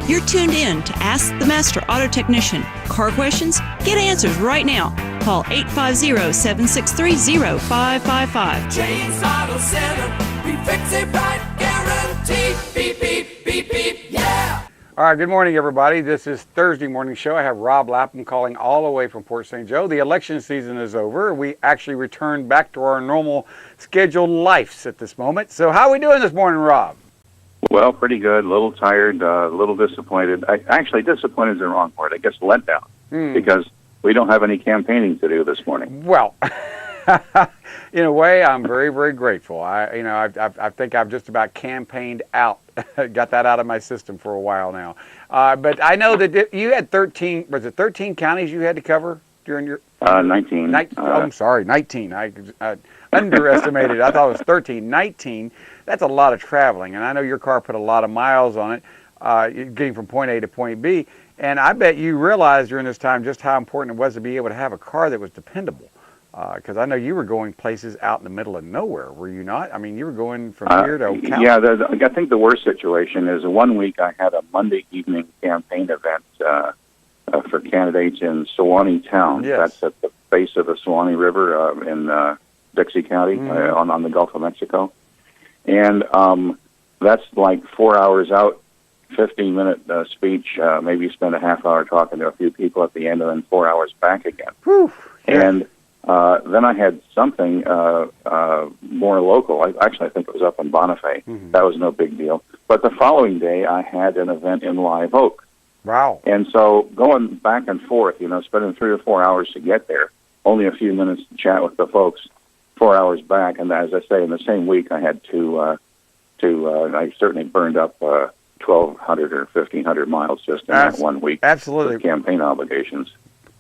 You're tuned in to Ask the Master Auto Technician. Car questions? Get answers right now. Call 850-763-0555. James Auto Center, we fix it right, guaranteed. Beep, beep, beep, beep, yeah. All right, good morning, everybody. This is Thursday morning show. I have Rob Lapham calling all the way from Port St. Joe. The election season is over. We actually returned back to our normal scheduled lives at this moment. So how are we doing this morning, Rob? Well, pretty good. A little tired, a little disappointed. Actually, disappointed is the wrong word. I guess let down because we don't have any campaigning to do this morning. Well, in a way, I'm very, very grateful. I think I've just about campaigned out, got that out of my system for a while now. But I know that you had 13. Was it 13 counties you had to cover during your? 19. I'm sorry, 19. I underestimated. I thought it was 13. 19. That's a lot of traveling, and I know your car put a lot of miles on it, getting from point A to point B. And I bet you realized during this time just how important it was to be able to have a car that was dependable. Because I know you were going places out in the middle of nowhere, were you not? I mean, you were going from here to Ocala. Yeah, I think the worst situation is 1 week I had a Monday evening campaign event for candidates in Suwannee Town. Yes. That's at the base of the Suwannee River in Dixie County on the Gulf of Mexico. And that's like 4 hours out, 15-minute speech, maybe spend a half hour talking to a few people at the end, and then 4 hours back again. Whew. Yeah. And then I had something more local. I think it was up in Bonifay. That was no big deal. But the following day, I had an event in Live Oak. Wow. And so going back and forth, spending 3 or 4 hours to get there, only a few minutes to chat with the folks, 4 hours back. And as I say, in the same week, I had I certainly burned up 1,200 or 1,500 miles just in that 1 week. Absolutely. With campaign obligations.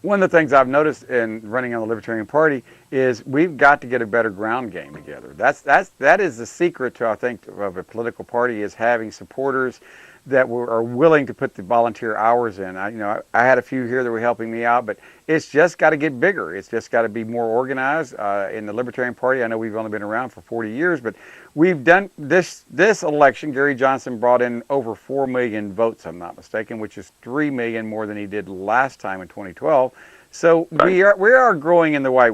One of the things I've noticed in running on the Libertarian Party is we've got to get a better ground game together. That is the secret to, I think, of a political party, is having supporters that are willing to put the volunteer hours in. I had a few here that were helping me out, but it's just got to get bigger. It's just got to be more organized. In the Libertarian Party, I know we've only been around for 40 years, but we've done this election. Are Johnson brought in over 4 million votes, I'm not mistaken, which is 3 million more than he did last time in 2012. So we are growing in the right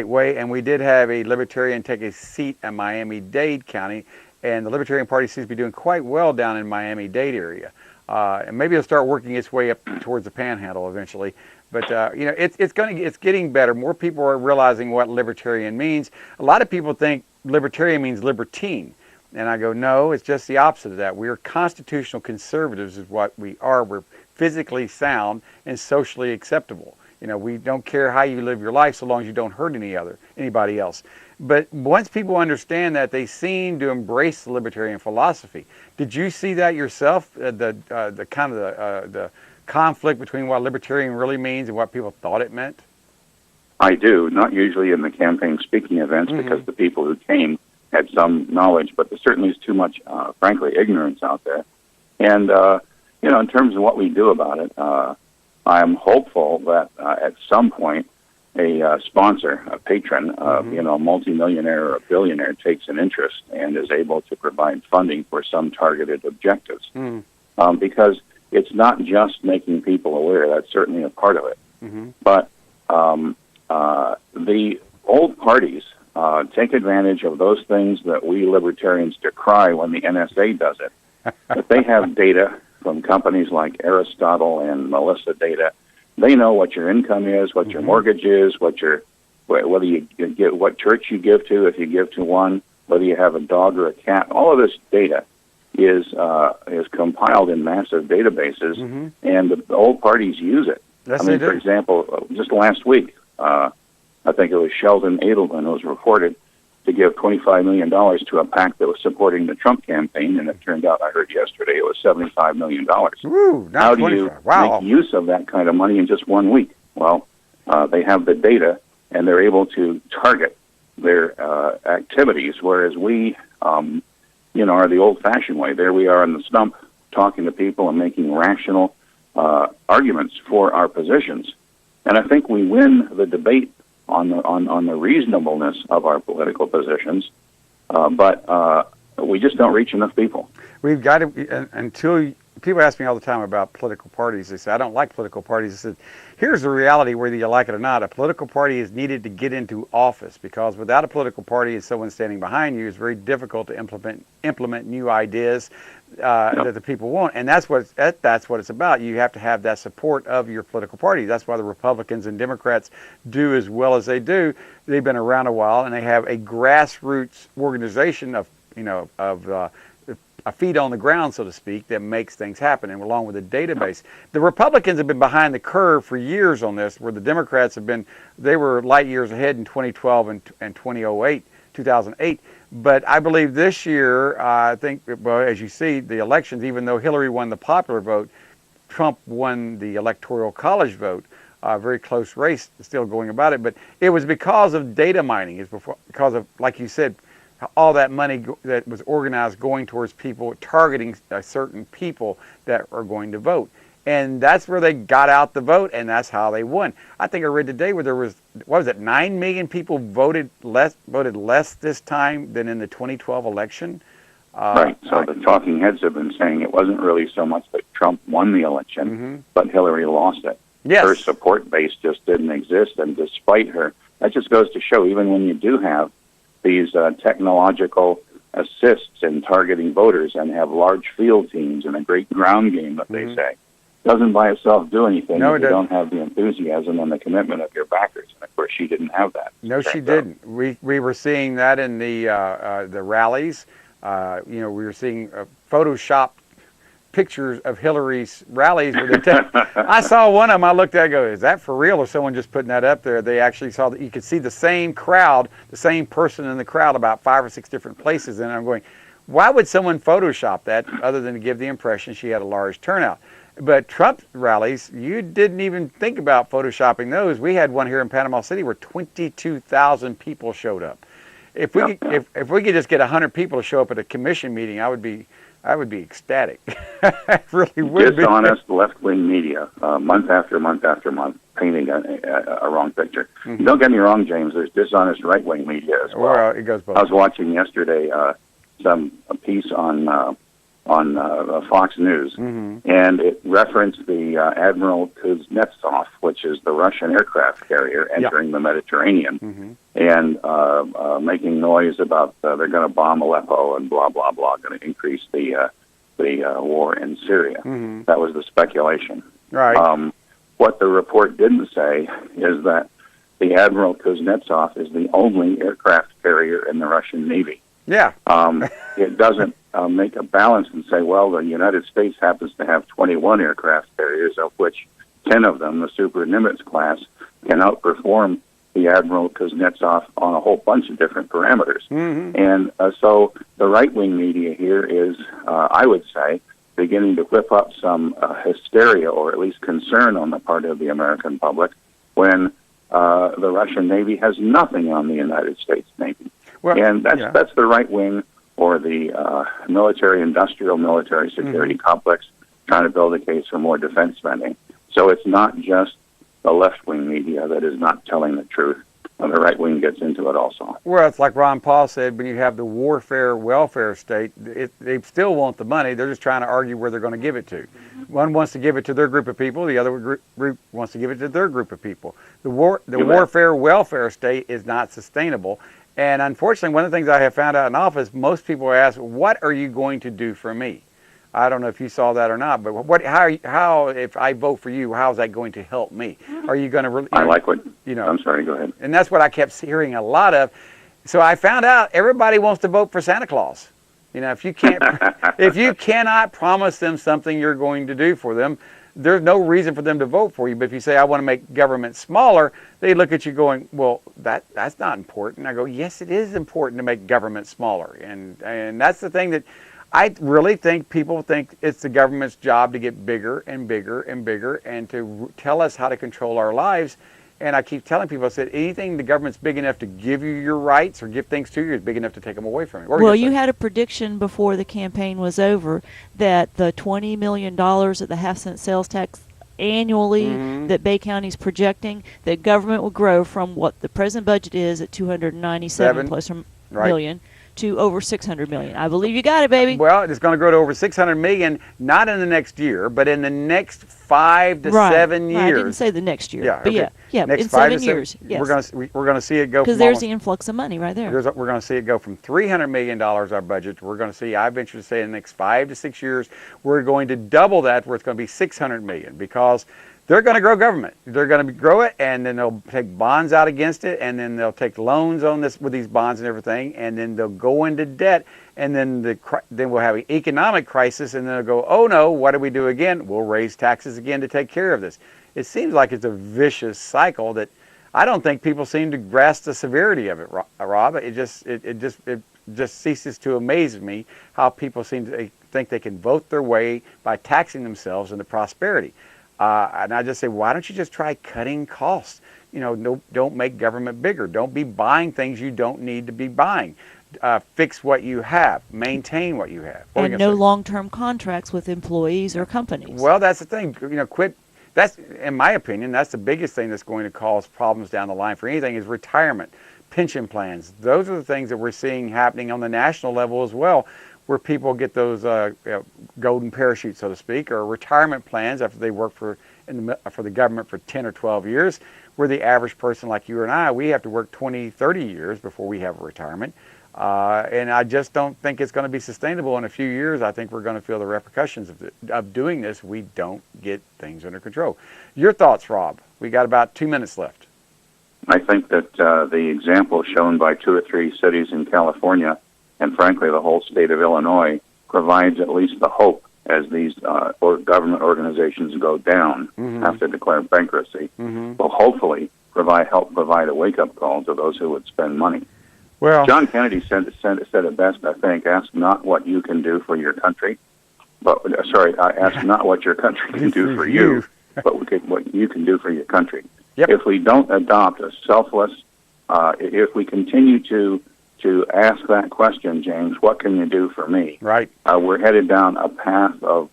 way, and we did have a Libertarian take a seat in Miami-Dade County. And the Libertarian Party seems to be doing quite well down in Miami-Dade area. And maybe it'll start working its way up towards the Panhandle eventually. But, it's getting better. More people are realizing what libertarian means. A lot of people think libertarian means libertine. And I go, no, it's just the opposite of that. We are constitutional conservatives is what we are. We're physically sound and socially acceptable. We don't care how you live your life so long as you don't hurt anybody else. But once people understand that, they seem to embrace the libertarian philosophy. Did you see that yourself? The conflict between what libertarian really means and what people thought it meant? I do, not usually in the campaign speaking events because the people who came had some knowledge, but there certainly is too much, frankly, ignorance out there. And, in terms of what we do about it, I'm hopeful that at some point a sponsor, a patron, a multimillionaire or a billionaire takes an interest and is able to provide funding for some targeted objectives. Because it's not just making people aware. That's certainly a part of it. But the old parties take advantage of those things that we libertarians decry when the NSA does it. But they have data from companies like Aristotle and Melissa Data. They know what your income is, what your mortgage is, whether you get, what church you give to, if you give to one, whether you have a dog or a cat. All of this data is compiled in massive databases, and the old parties use it. Yes, for example, just last week, I think it was Sheldon Adelman who was reported to give $25 million to a PAC that was supporting the Trump campaign, and it turned out, I heard yesterday, it was $75 million. Ooh, How do you make use of that kind of money in just 1 week? Well, they have the data, and they're able to target their activities, whereas we, are the old-fashioned way. There we are in the stump talking to people and making rational arguments for our positions. And I think we win the debate on the reasonableness of our political positions, but we just don't reach enough people. We've got to, until people ask me all the time about political parties. They say, I don't like political parties. I said, here's the reality, whether you like it or not. A political party is needed to get into office, because without a political party and someone standing behind you, it's very difficult to implement new ideas that the people want. And that's what it's about. You have to have that support of your political party. That's why the Republicans and Democrats do as well as they do. They've been around a while, and they have a grassroots organization of a feet on the ground, so to speak, that makes things happen, and along with a database. The Republicans have been behind the curve for years on this, where the Democrats they were light years ahead in 2012 and 2008. But I believe this year, I think, well, as you see, the elections, even though Hillary won the popular vote, Trump won the electoral college vote. Very close race still going about it, but it was because of data mining. It's because of, like you said, all that money that was organized going towards people, targeting certain people that are going to vote. And that's where they got out the vote, and that's how they won. I think I read today where there was, 9 million people voted less this time than in the 2012 election. Right. So the talking heads have been saying it wasn't really so much that Trump won the election, but Hillary lost it. Yes. Her support base just didn't exist, and despite her, that just goes to show, even when you do have these technological assists in targeting voters and have large field teams and a great ground game that they say, doesn't by itself do anything if you don't have the enthusiasm and the commitment of your backers. And of course, she didn't have that. No, she didn't. We were seeing that in the rallies. We were seeing Photoshopped pictures of Hillary's rallies. I saw one of them. I looked at it and go, is that for real, or someone just putting that up there? They actually saw that you could see the same crowd, the same person in the crowd, about 5 or 6 different places. And I'm going, why would someone Photoshop that other than to give the impression she had a large turnout? But Trump's rallies, you didn't even think about Photoshopping those. We had one here in Panama City where 22,000 people showed up. If we could just get 100 people to show up at a commission meeting, I would be ecstatic. I really would be. Dishonest left-wing media, month after month after month, painting a wrong picture. Don't get me wrong, James. There's dishonest right-wing media as well. Well, it goes both. I was watching yesterday a piece on Fox News, and it referenced the Admiral Kuznetsov, which is the Russian aircraft carrier entering the Mediterranean, and making noise about they're going to bomb Aleppo and blah blah blah, going to increase the war in Syria. That was the speculation. Right. What the report didn't say is that the Admiral Kuznetsov is the only aircraft carrier in the Russian Navy. Yeah. It doesn't make a balance and say, well, the United States happens to have 21 aircraft carriers, of which 10 of them, the Super Nimitz class, can outperform the Admiral Kuznetsov on a whole bunch of different parameters. And so the right-wing media here is, I would say, beginning to whip up some hysteria or at least concern on the part of the American public when the Russian Navy has nothing on the United States Navy. Well, and that's the right wing or the military-industrial military security complex trying to build a case for more defense spending. So it's not just the left-wing media that is not telling the truth. And the right wing gets into it also. Well, it's like Ron Paul said, when you have the warfare welfare state, they still want the money. They're just trying to argue where they're going to give it to. One wants to give it to their group of people. The other group wants to give it to their group of people. The warfare welfare state is not sustainable. And unfortunately, one of the things I have found out in office, most people ask, what are you going to do for me? I don't know if you saw that or not, but how if I vote for you, how is that going to help me? Are you going to? I like what I'm sorry. Go ahead. And that's what I kept hearing a lot of. So I found out everybody wants to vote for Santa Claus. If you can't, if you cannot promise them something you're going to do for them, there's no reason for them to vote for you. But if you say I want to make government smaller, they look at you going, well, that's not important. I go, yes, it is important to make government smaller, and that's the thing that. I really think people think it's the government's job to get bigger and bigger and bigger and to tell us how to control our lives. And I keep telling people, I said, anything the government's big enough to give you your rights or give things to you is big enough to take them away from you. Well, you had a prediction before the campaign was over that the $20 million of the half-cent sales tax annually that Bay County's projecting, that government will grow from what the present budget is at $297 plus million to over 600 million. I believe you got it, baby. Well, it's going to grow to over 600 million, not in the next year, but in the next 5 to Right. 7 years. Right. I didn't say the next year, Yeah, but okay. yeah, Next in 5 to 7 years. Yes. We're going to see it go Because from there's almost, the influx of money right there. we're going to see it go from $300 million our budget. We're going to see, I venture to say, in the next 5 to 6 years, we're going to double that, where it's going to be 600 million, because they're going to grow government. They're going to grow it, and then they'll take bonds out against it, and then they'll take loans on this with these bonds and everything, and then they'll go into debt, and then then we'll have an economic crisis, and then they'll go, oh no, what do we do again? We'll raise taxes again to take care of this. It seems like it's a vicious cycle that I don't think people seem to grasp the severity of it, Rob. It just ceases to amaze me how people seem to think they can vote their way by taxing themselves into prosperity. And I just say, why don't you just try cutting costs? Don't make government bigger. Don't be buying things you don't need to be buying. Fix what you have. Maintain what you have. And no long-term contracts with employees or companies. Well, that's the thing. Quit. That's, in my opinion, that's the biggest thing that's going to cause problems down the line for anything is retirement, pension plans. Those are the things that we're seeing happening on the national level as well, where people get those golden parachutes, so to speak, or retirement plans after they work for the government for 10 or 12 years, where the average person like you and I, we have to work 20, 30 years before we have a retirement. And I just don't think it's going to be sustainable in a few years. I think we're going to feel the repercussions of doing this. We don't get things under control. Your thoughts, Rob? We got about 2 minutes left. I think that the example shown by 2 or 3 cities in California, and frankly the whole state of Illinois, provides at least the hope as these government organizations go down, have to declare bankruptcy, will hopefully help provide a wake-up call to those who would spend money. Well, John Kennedy said it best, I think. Ask not what you can do for your country, but ask not what your country can do for you, but what you can do for your country. Yep. If we don't adopt a selfless, if we continue to ask that question, James, what can you do for me? Right. We're headed down a path of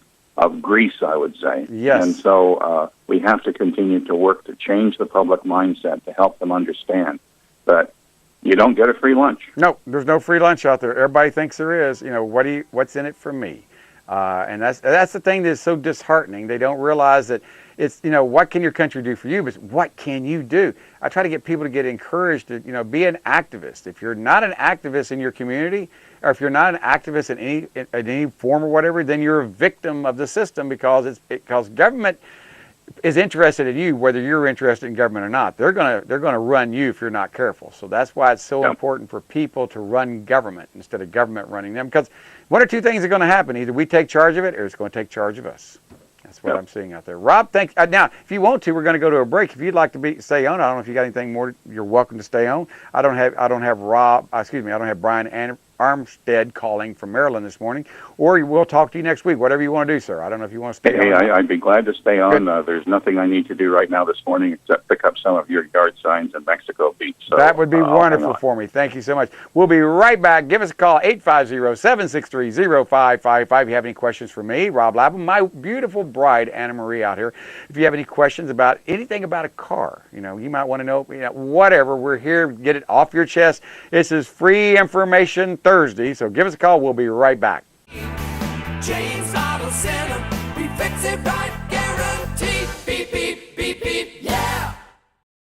grease, I would say. Yes. And so we have to continue to work to change the public mindset to help them understand that you don't get a free lunch. No, there's no free lunch out there. Everybody thinks there is. What's in it for me? And that's the thing that's so disheartening. They don't realize that it's, what can your country do for you? But what can you do? I try to get people to get encouraged to, be an activist. If you're not an activist in your community, or if you're not an activist in any form or whatever, then you're a victim of the system because government is interested in you, whether you're interested in government or not. They're gonna run you if you're not careful. So that's why it's so important for people to run government instead of government running them. Because one or two things are going to happen: either we take charge of it, or it's going to take charge of us. That's what I'm seeing out there. Rob, thanks. Now, if you want to, we're going to go to a break. If you'd like to stay on, I don't know if you got anything more. You're welcome to stay on. I don't have Brian Armstead calling from Maryland this morning, or we'll talk to you next week. Whatever you want to do, sir. I don't know if you want to stay on. I'd be glad to stay on. There's nothing I need to do right now this morning except pick up some of your yard signs in Mexico Beach. So, that would be wonderful for me. Thank you so much. We'll be right back. Give us a call, 850-763-0555. If you have any questions for me, Rob Lapham, my beautiful bride, Anna Marie, out here. If you have any questions about anything about a car, you might want to know, whatever, we're here. Get it off your chest. This is free information Thursday, so give us a call. We'll be right back. James Auto Center, we fix it right, guaranteed. Beep, beep, beep, beep, yeah.